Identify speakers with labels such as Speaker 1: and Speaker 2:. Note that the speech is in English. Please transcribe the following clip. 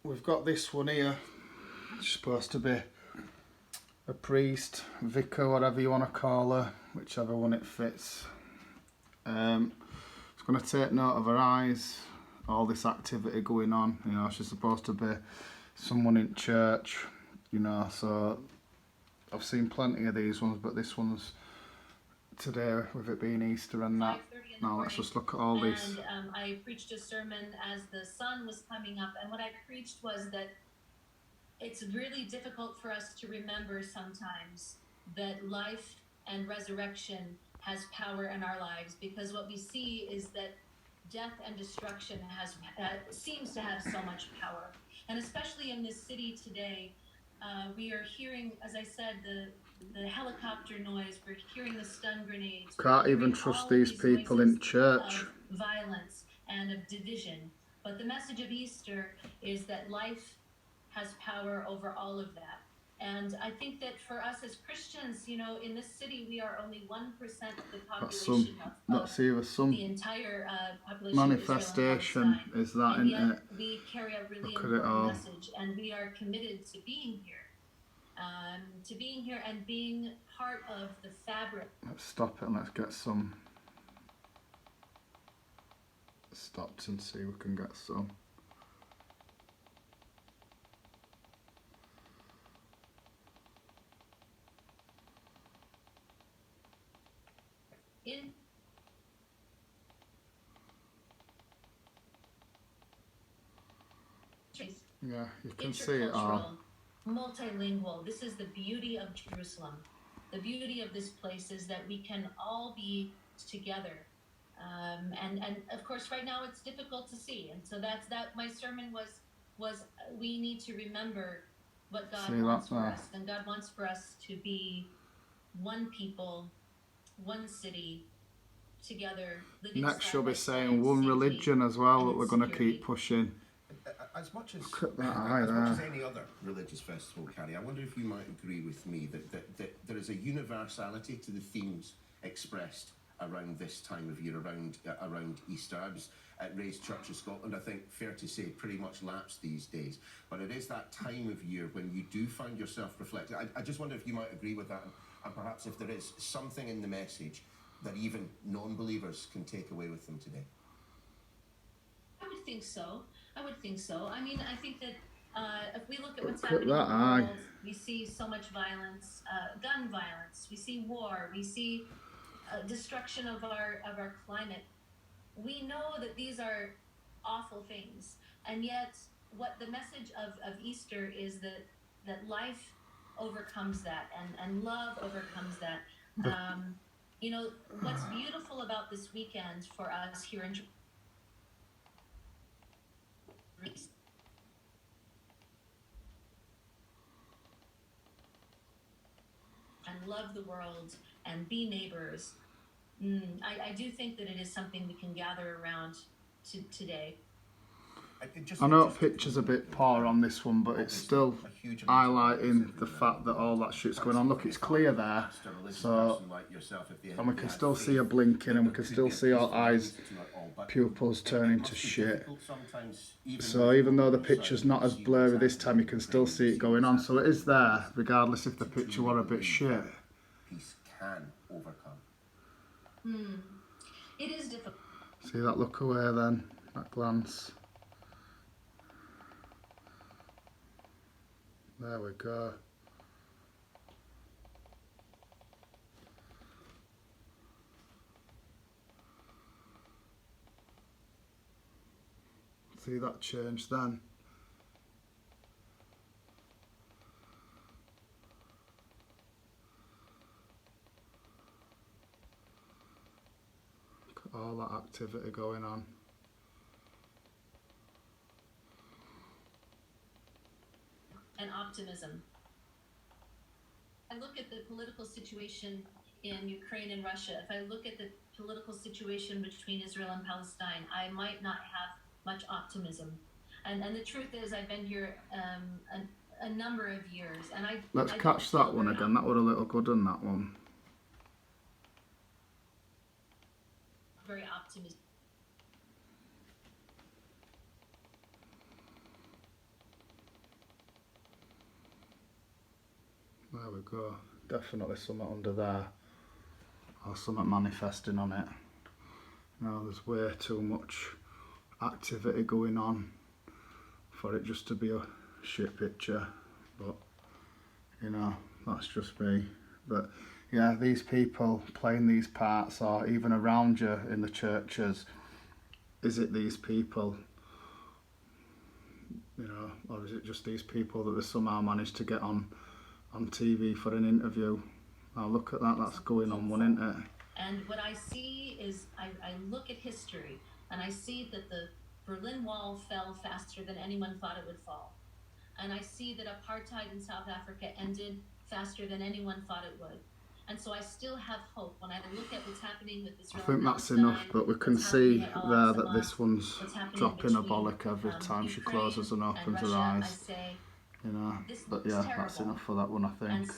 Speaker 1: we've got this one here. It's supposed to be a priest, vicar, whatever you want to call her, whichever one it fits. It's going to take note of her eyes, all this activity going on. You know, she's supposed to be someone in church, you know, so I've seen plenty of these ones, but this one's today with it being Easter and that. Now let's just look at all these.
Speaker 2: And I preached a sermon as the sun was coming up, and what I preached was that it's really difficult for us to remember sometimes that life and resurrection has power in our lives, because what we see is that death and destruction seems to have so much power. And especially in this city today, we are hearing, as I said, the helicopter noise, we're hearing the stun grenades.
Speaker 1: Can't even trust these people in church.
Speaker 2: Of violence and of division. But the message of Easter is that life has power over all of that. And I think that for us as Christians, you know, in this city, we are only 1% of the population of the entire population
Speaker 1: manifestation
Speaker 2: of
Speaker 1: is that,
Speaker 2: and
Speaker 1: isn't
Speaker 2: yet
Speaker 1: it?
Speaker 2: we carry a really
Speaker 1: Look at it
Speaker 2: important
Speaker 1: all.
Speaker 2: message, and we are committed to being here. And being part of the fabric.
Speaker 1: Let's stop it and let's get some stopped and see if we can get some. Yeah, you can see it all.
Speaker 2: Multilingual. This is the beauty of Jerusalem. The beauty of this place is that we can all be together. And of course, right now it's difficult to see. And so that's that. My sermon was we need to remember what God wants for us. And God wants for us to be one people, one city, together.
Speaker 1: Next you'll be saying one religion as well that we're going to keep pushing.
Speaker 3: As much as,
Speaker 1: much
Speaker 3: as any other religious festival, Carrie, I wonder if you might agree with me that there is a universality to the themes expressed around this time of year, around Easter. I was at Ray's Church of Scotland, I think, fair to say, pretty much lapsed these days. But it is that time of year when you do find yourself reflecting. I just wonder if you might agree with that, and perhaps if there is something in the message that even non-believers can take away with them today.
Speaker 2: I would think so. I mean, I think that if we look at what's happening in the world, we see so much violence, gun violence. We see war. We see destruction of our climate. We know that these are awful things, and yet, what the message of Easter is that life overcomes that, and love overcomes that. You know, what's beautiful about this weekend for us here in and love the world and be neighbors. I do think that it is something we can gather around today.
Speaker 1: I know picture's a bit poor on this one, but it's still highlighting the fact that all that shit's going on. Look, it's clear there, so, and we can still see her blinking, and we can still see our eyes, pupils turning to shit. So even though the picture's not as blurry this time, you can still see it going on. So it is there, regardless if the picture were a bit shit.
Speaker 3: Peace can overcome.
Speaker 2: It is difficult.
Speaker 1: See that look away then, that glance. There we go. See that change then? Look at all that activity going on.
Speaker 2: And optimism. I look at the political situation in Ukraine and Russia. If I look at the political situation between Israel and Palestine, I might not have much optimism. And the truth is, I've been here a number of years, and
Speaker 1: let's catch that one again. That were a little good on that one.
Speaker 2: Very optimistic.
Speaker 1: we go. Definitely something under there. Or something manifesting on it. No, there's way too much activity going on for it just to be a shit picture. But, you know, that's just me. But yeah, these people playing these parts, or even around you in the churches, is it these people? You know, or is it just these people that they somehow managed to get on TV for an interview? Now look at that, that's going on one, isn't it?
Speaker 2: And what I see is, I look at history, and I see that the Berlin Wall fell faster than anyone thought it would fall. And I see that apartheid in South Africa ended faster than anyone thought it would. And so I still have hope when I look at what's happening with Israel.
Speaker 1: I think that's enough, but we can see there that this one's dropping a bollock every time she closes and opens her eyes. You know, but yeah, that's enough for that one, I think.